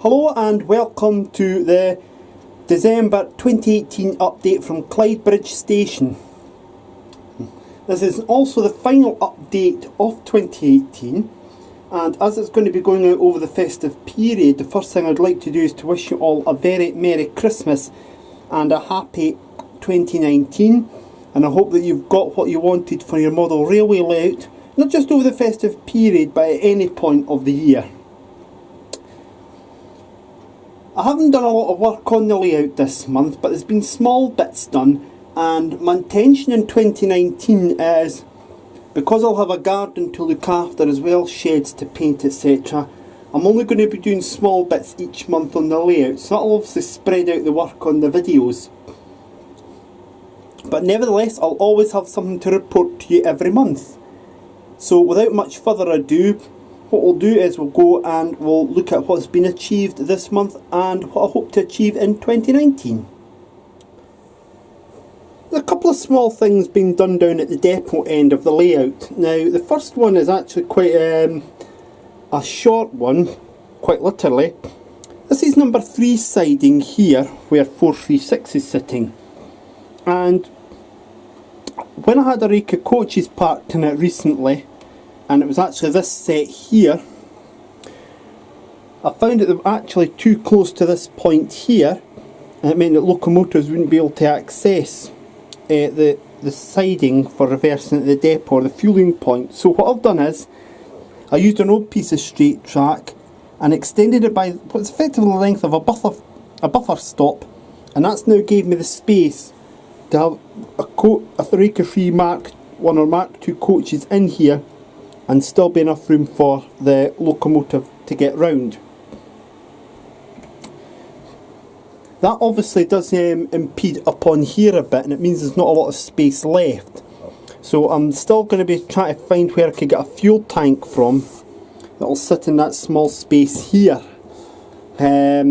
Hello and welcome to the December 2018 update from Clydebridge Station. This is also the final update of 2018, and as it's going to be going out over the festive period, the first thing I'd like to do is to wish you all a very Merry Christmas and a happy 2019, and I hope that you've got what you wanted for your model railway layout, not just over the festive period but at any point of the year. I haven't done a lot of work on the layout this month, but there's been small bits done, and my intention in 2019 is, because I'll have a garden to look after as well, sheds to paint, etc., I'm only going to be doing small bits each month on the layout, so that'll obviously spread out the work on the videos. But nevertheless, I'll always have something to report to you every month. So without much further ado, what we'll do is we'll go and we'll look at what's been achieved this month and what I hope to achieve in 2019. There's a couple of small things being done down at the depot end of the layout. Now the first one is actually quite a short one, quite literally. This is number 3 siding here where 436 is sitting, and when I had a rake of coaches parked in it recently, and it was actually this set here, I found that they were actually too close to this point here, and it meant that locomotives wouldn't be able to access the siding for reversing at the depot or the fueling point. So what I've done is, I used an old piece of straight track and extended it by what's effectively the length of a buffer stop, and that's now gave me the space to have a rake of free Mark 1 or Mark 2 coaches in here and still be enough room for the locomotive to get round. That obviously does impede upon here a bit, and it means there's not a lot of space left. So I'm still going to be trying to find where I could get a fuel tank from that'll sit in that small space here. I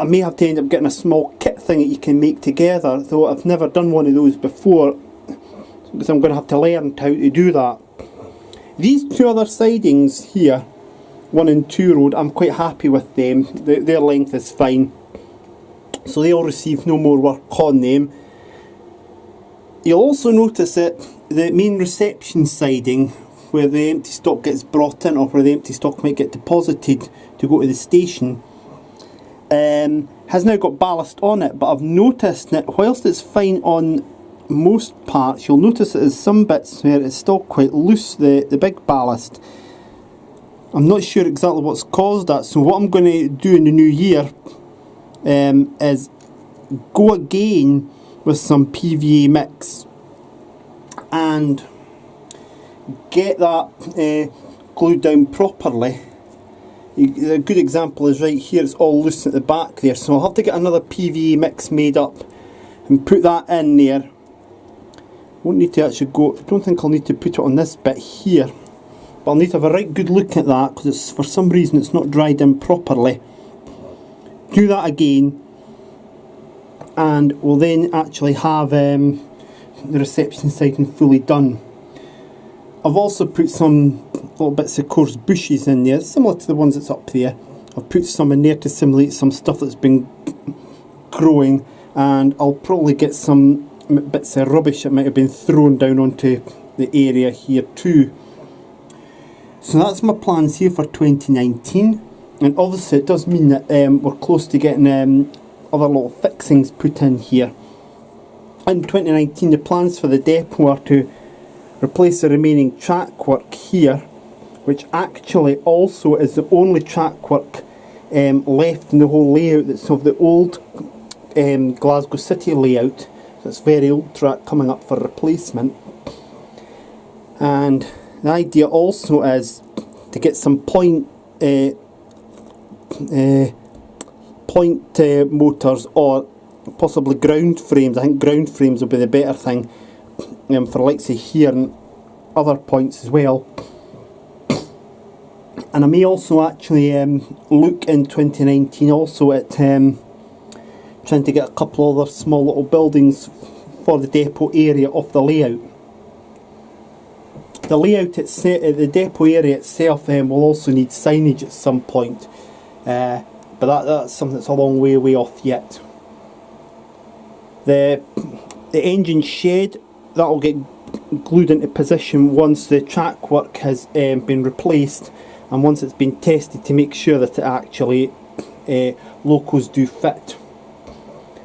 may have to end up getting a small kit thing that you can make together, though I've never done one of those before, because I'm going to have to learn how to do that. These two other sidings here, 1 and 2 road, I'm quite happy with them. Their length is fine, so they'll receive no more work on them. You'll also notice that the main reception siding, where the empty stock gets brought in or where the empty stock might get deposited to go to the station, has now got ballast on it, but I've noticed that whilst it's fine on most parts, you'll notice that there's some bits where it's still quite loose, the big ballast. I'm not sure exactly what's caused that, so what I'm going to do in the new year is go again with some PVA mix and get that glued down properly. A good example is right here, it's all loose at the back there, so I'll have to get another PVA mix made up and put that in there. Won't need to actually go, I don't think I'll need to put it on this bit here, but I'll need to have a right good look at that, because for some reason it's not dried in properly. Do that again, and we'll then actually have the reception siding fully done. I've also put some little bits of coarse bushes in there, similar to the ones that's up there. I've put some in there to simulate some stuff that's been growing, and I'll probably get some bits of rubbish that might have been thrown down onto the area here too. So that's my plans here for 2019, and obviously it does mean that we're close to getting other little fixings put in here. In 2019 the plans for the depot are to replace the remaining track work here, which actually also is the only track work left in the whole layout that's of the old Glasgow City layout. It's very old track coming up for replacement, and the idea also is to get some point motors or possibly ground frames. I think ground frames will be the better thing for likes of here and other points as well. And I may also actually look in 2019 also at trying to get a couple other small little buildings for the depot area of the layout. the layout itself, the depot area itself, will also need signage at some point, but that's something that's a long way off yet. The engine shed, that will get glued into position once the track work has been replaced, and once it's been tested to make sure that it actually locos do fit.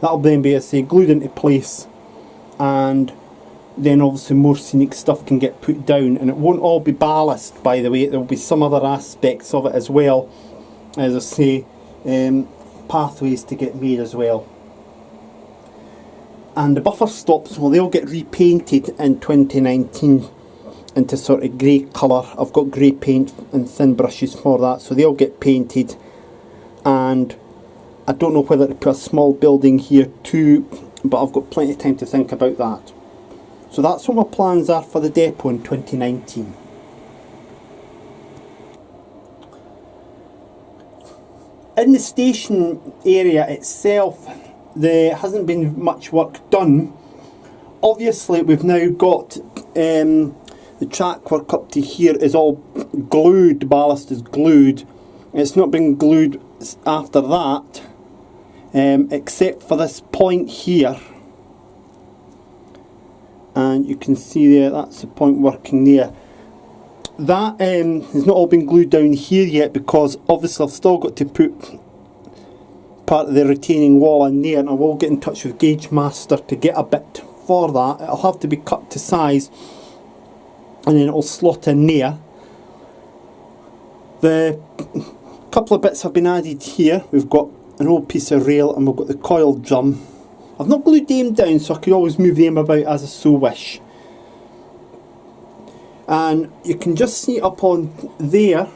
That'll then be, as I say, glued into place, and then obviously more scenic stuff can get put down, and it won't all be ballast, by the way. There will be some other aspects of it as well, as I say, pathways to get made as well. And the buffer stops, well, they'll get repainted in 2019 into sort of grey colour. I've got grey paint and thin brushes for that, so they'll get painted. And I don't know whether to put a small building here too, but I've got plenty of time to think about that. So that's what my plans are for the depot in 2019. In the station area itself, there hasn't been much work done. Obviously we've now got the track work up to here is all glued, ballast is glued. It's not been glued after that, except for this point here. And you can see there, that's the point working there. That has not all been glued down here yet, because obviously I've still got to put part of the retaining wall in there, and I will get in touch with Gauge Master to get a bit for that. It'll have to be cut to size, and then it'll slot in there. The couple of bits have been added here. We've got an old piece of rail, and we've got the coil drum. I've not glued them down, so I could always move them about as I so wish. And you can just see up on there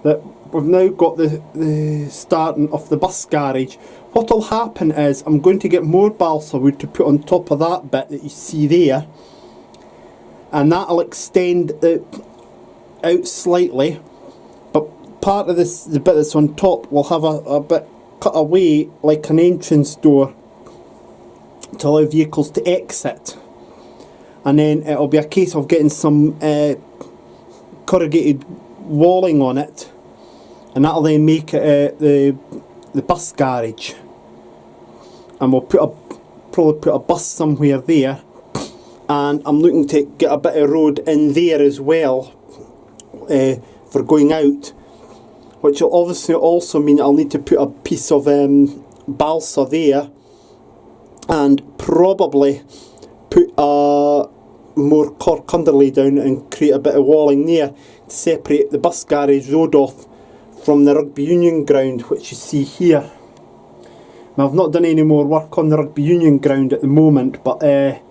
that we've now got the starting of the bus garage. What will happen is I'm going to get more balsa wood to put on top of that bit that you see there, and that'll extend it out slightly, but part of this, the bit that's on top, will have a bit cut away like an entrance door to allow vehicles to exit, and then it'll be a case of getting some corrugated walling on it, and that'll then make it the bus garage. And we'll probably put a bus somewhere there, and I'm looking to get a bit of road in there as well for going out, which will obviously also mean I'll need to put a piece of balsa there, and probably put a more cork underlay down and create a bit of walling there to separate the bus garage road off from the rugby union ground, which you see here. Now, I've not done any more work on the rugby union ground at the moment, but that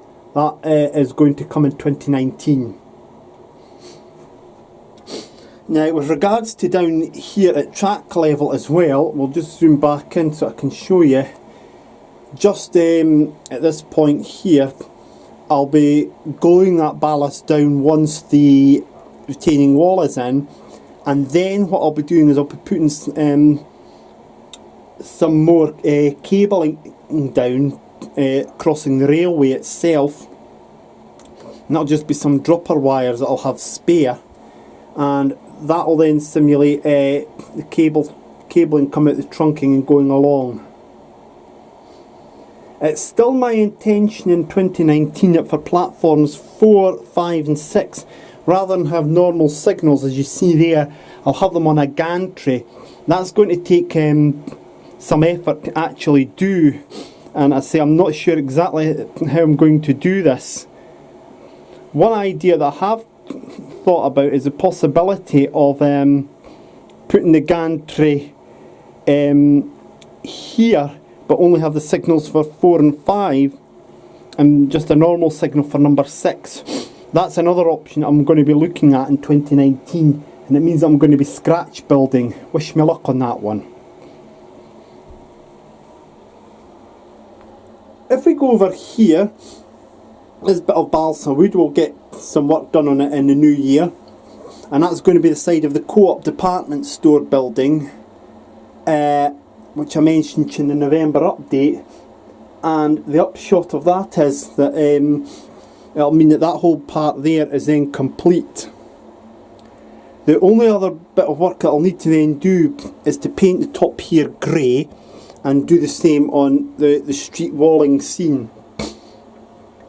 is going to come in 2019. Now, with regards to down here at track level as well, we'll just zoom back in so I can show you. Just at this point here, I'll be gluing that ballast down once the retaining wall is in, and then what I'll be doing is I'll be putting some more cabling down, crossing the railway itself, and that'll just be some dropper wires that I'll have spare, and that will then simulate the cabling coming out the trunking and going along. It's still my intention in 2019 that for platforms 4, 5 and 6, rather than have normal signals as you see there, I'll have them on a gantry. That's going to take some effort to actually do, and I say I'm not sure exactly how I'm going to do this. One idea that I have thought about is the possibility of putting the gantry here, but only have the signals for 4 and 5 and just a normal signal for number 6. That's another option I'm going to be looking at in 2019, and it means I'm going to be scratch building. Wish me luck on that one. If we go over here, this bit of balsa wood, we'll get some work done on it in the new year, and that's going to be the side of the Co-op department store building, which I mentioned in the November update. And the upshot of that is that it'll mean that that whole part there is then complete. The only other bit of work that I'll need to then do is to paint the top here grey and do the same on the street walling scene.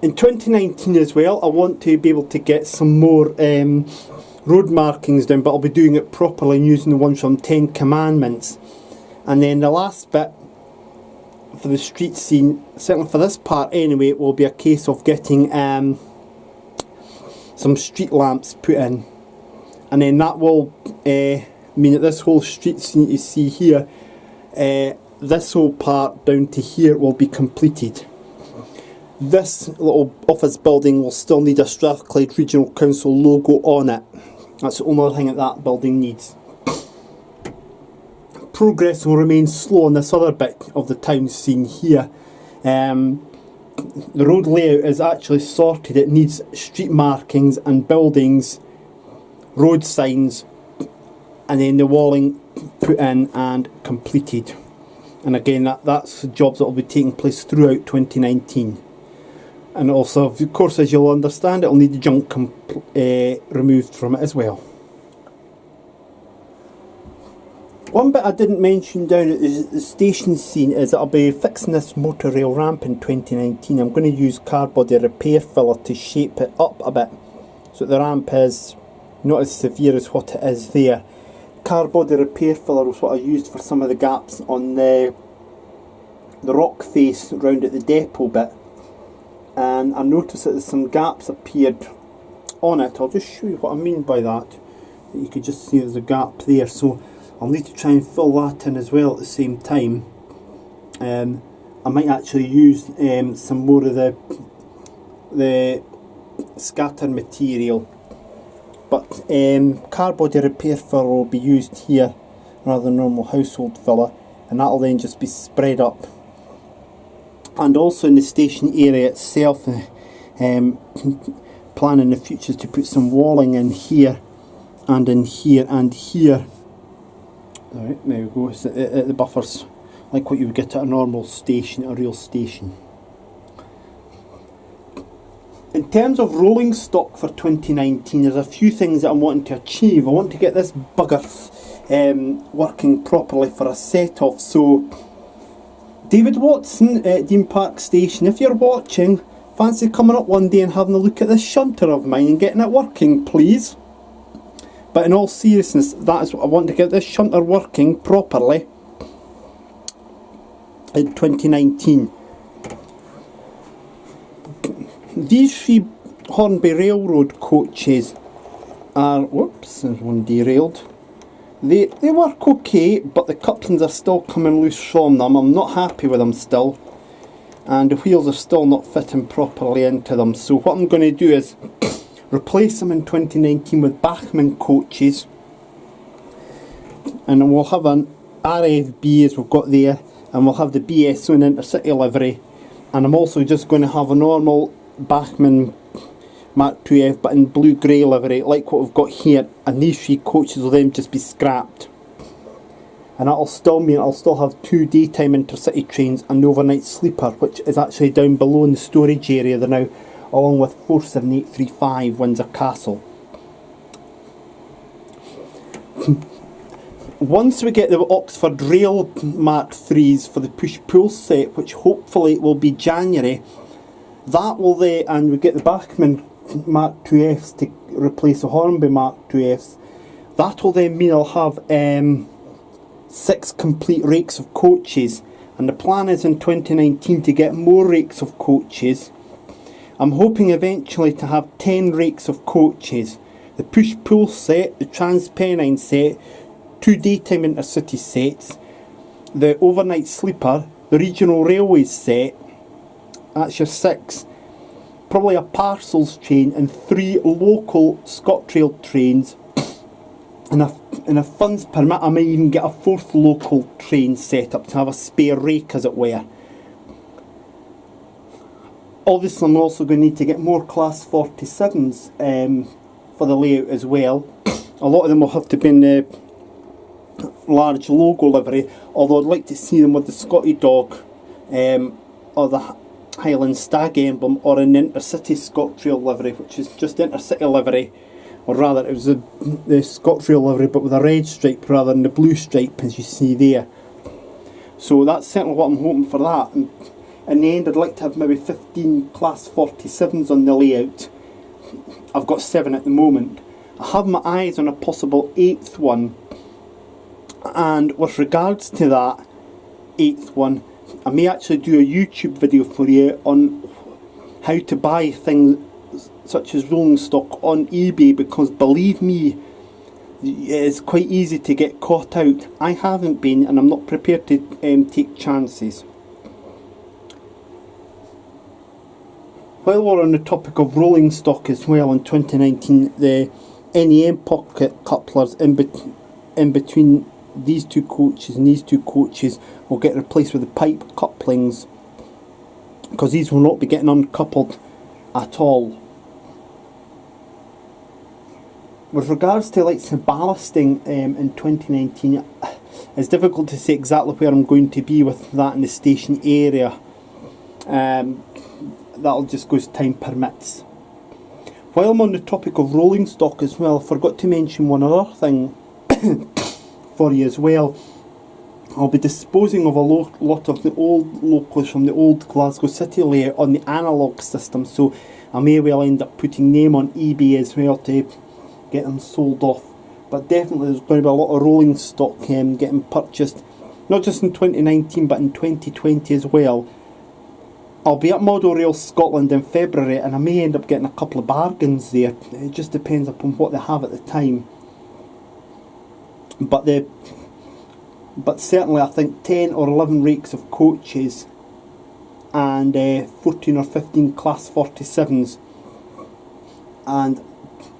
In 2019 as well, I want to be able to get some more road markings down, but I'll be doing it properly and using the ones from 10 Commandments. And then the last bit for the street scene, certainly for this part anyway, it will be a case of getting some street lamps put in. And then that will mean that this whole street scene you see here, this whole part down to here will be completed. This little office building will still need a Strathclyde Regional Council logo on it. That's the only thing that that building needs. Progress will remain slow on this other bit of the town scene here. The road layout is actually sorted. It needs street markings and buildings, road signs, and then the walling put in and completed. And again, that's jobs that will be taking place throughout 2019. And also, of course, as you'll understand, it will need the junk removed from it as well. One bit I didn't mention down at the station scene is that I'll be fixing this motor rail ramp in 2019. I'm going to use cardboard repair filler to shape it up a bit so that the ramp is not as severe as what it is there. Cardboard repair filler was what I used for some of the gaps on the rock face round at the depot bit. And I noticed that some gaps appeared on it. I'll just show you what I mean by that. You could just see there's a gap there, so I'll need to try and fill that in as well at the same time. I might actually use some more of the scatter material, but cardboard repair filler will be used here rather than normal household filler, and that'll then just be spread up. And also in the station area itself, plan in the future to put some walling in here and in here and here. Alright, there we go, it's at the buffers, like what you would get at a normal station, a real station. In terms of rolling stock for 2019, there's a few things that I'm wanting to achieve. I want to get this bugger working properly for a set-off, so David Watson at Dean Park Station, if you're watching, fancy coming up one day and having a look at this shunter of mine and getting it working, please. But in all seriousness, that is what I want, to get this shunter working properly in 2019. These three Hornby Railroad coaches are, whoops, there's one derailed. They work okay, but the couplings are still coming loose from them. I'm not happy with them still, and the wheels are still not fitting properly into them. So what I'm going to do is replace them in 2019 with Bachmann coaches, and we'll have an RFB as we've got there, and we'll have the BSO and Intercity livery, and I'm also just going to have a normal Bachmann Mark IIF but in blue grey livery like what we've got here, and these three coaches will then just be scrapped, and that'll still mean I'll still have 2 daytime intercity trains and the overnight sleeper, which is actually down below in the storage area there now, along with 47835 Windsor Castle. Once we get the Oxford Rail Mark IIIs for the push-pull set, which hopefully will be January, that will then, and we get the Bachmann Mark IIFs to replace the Hornby Mark IIFs, that will then mean I'll have 6 complete rakes of coaches, and the plan is in 2019 to get more rakes of coaches. I'm hoping eventually to have 10 rakes of coaches, the push-pull set, the Transpennine set, 2 daytime intercity sets, the overnight sleeper, the regional railways set, that's your 6, probably a parcels train, and 3 local ScotRail trains, and if funds permit I may even get a 4th local train set up to have a spare rake as it were. Obviously I'm also going to need to get more class 47s for the layout as well. A lot of them will have to be in the large logo livery, although I'd like to see them with the Scotty dog or the Highland Stag emblem, or in the Intercity ScotRail livery, which is just Intercity livery, or rather it was the ScotRail livery but with a red stripe rather than the blue stripe as you see there. So that's certainly what I'm hoping for that. And in the end I'd like to have maybe 15 Class 47s on the layout. I've got 7 at the moment. I have my eyes on a possible 8th one, and with regards to that 8th one, I may actually do a YouTube video for you on how to buy things such as rolling stock on eBay, because believe me, it's quite easy to get caught out. I haven't been, and I'm not prepared to take chances. While we're on the topic of rolling stock as well, in 2019 the NEM pocket couplers in between these two coaches and these two coaches will get replaced with the pipe couplings, because these will not be getting uncoupled at all. With regards to like some ballasting in 2019, it's difficult to say exactly where I'm going to be with that in the station area. That'll just go as time permits. While I'm on the topic of rolling stock as well, I forgot to mention one other thing for you as well. I'll be disposing of a lot of the old locals from the old Glasgow City layout on the analogue system, so I may well end up putting them on eBay as well to get them sold off. But definitely there's going to be a lot of rolling stock getting purchased, not just in 2019 but in 2020 as well. I'll be at Model Rail Scotland in February, and I may end up getting a couple of bargains there. It just depends upon what they have at the time. But certainly I think 10 or 11 rakes of coaches and 14 or 15 Class 47s, and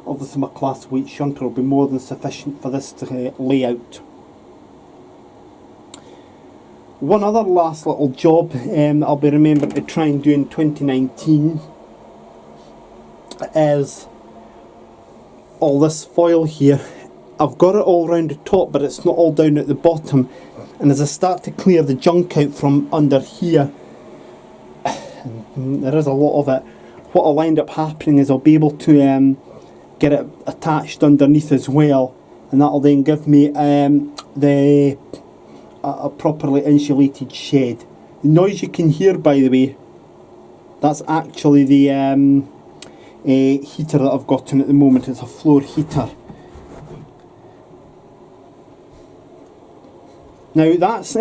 obviously my Class weight shunter will be more than sufficient for this layout. One other last little job I'll be remembering to try and do in 2019 is all this foil here. I've got it all round the top, but it's not all down at the bottom, and as I start to clear the junk out from under here, there is a lot of it, what will end up happening is I'll be able to get it attached underneath as well, and that'll then give me a properly insulated shed. The noise you can hear, by the way, that's actually the heater that I've got in at the moment. It's a floor heater. Now that's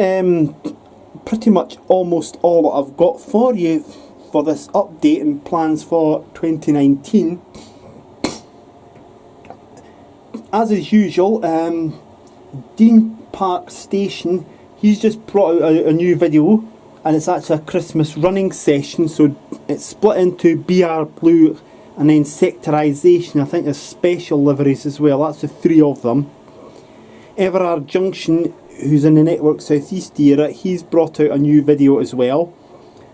pretty much almost all that I've got for you for this update and plans for 2019. As is usual, Dean Park Station, he's just brought out a new video, and it's actually a Christmas running session, so it's split into BR Blue and then sectorisation. I think there's special liveries as well, that's the 3 of them. Everard Junction, who's in the Network South East era, he's brought out a new video as well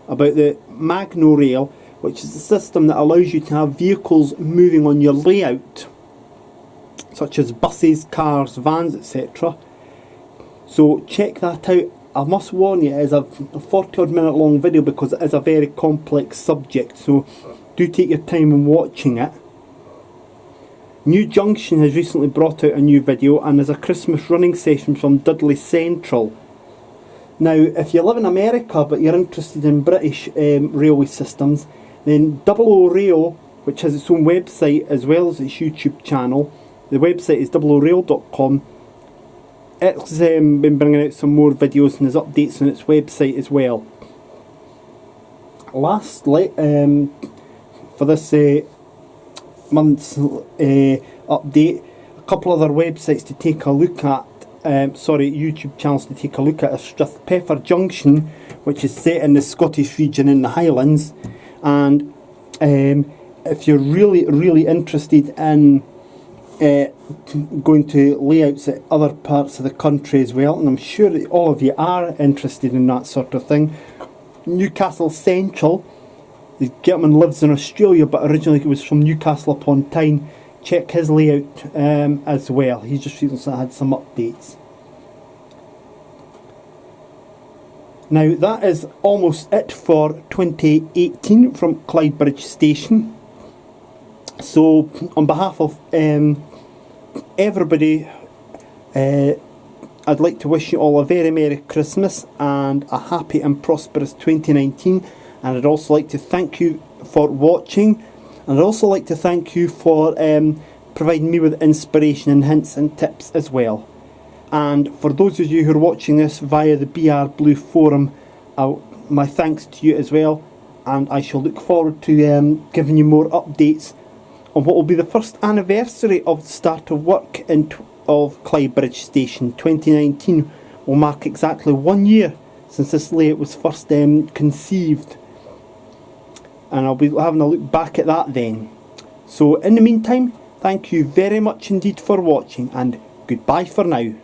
about the Magno Rail, which is a system that allows you to have vehicles moving on your layout, such as buses, cars, vans, etc. So check that out. I must warn you, it is a 40 odd minute long video because it is a very complex subject, so do take your time in watching it. New Junction has recently brought out a new video, and there's a Christmas running session from Dudley Central. Now if you live in America but you're interested in British railway systems, then 00 Rail, which has its own website as well as its YouTube channel, the website is 00rail.com. It's been bringing out some more videos and there's updates on its website as well. Lastly, for this month's update, a couple other websites to take a look at, YouTube channels to take a look at, are Strathpeffer Junction, which is set in the Scottish region in the Highlands, and if you're really interested in going to layouts at other parts of the country as well, and I'm sure that all of you are interested in that sort of thing, Newcastle Central, the gentleman lives in Australia but originally he was from Newcastle upon Tyne. Check his layout as well, he's just recently had some updates. Now that is almost it for 2018 from Clydebridge Station. So on behalf of everybody, I'd like to wish you all a very Merry Christmas and a happy and prosperous 2019. And I'd also like to thank you for watching, and I'd also like to thank you for providing me with inspiration and hints and tips as well. And for those of you who are watching this via the BR Blue forum, my thanks to you as well, and I shall look forward to giving you more updates on what will be the first anniversary of the start of work of Clydebridge Station. 2019 will mark exactly 1 year since this layout was first conceived, and I'll be having a look back at that then. So in the meantime, thank you very much indeed for watching, and goodbye for now.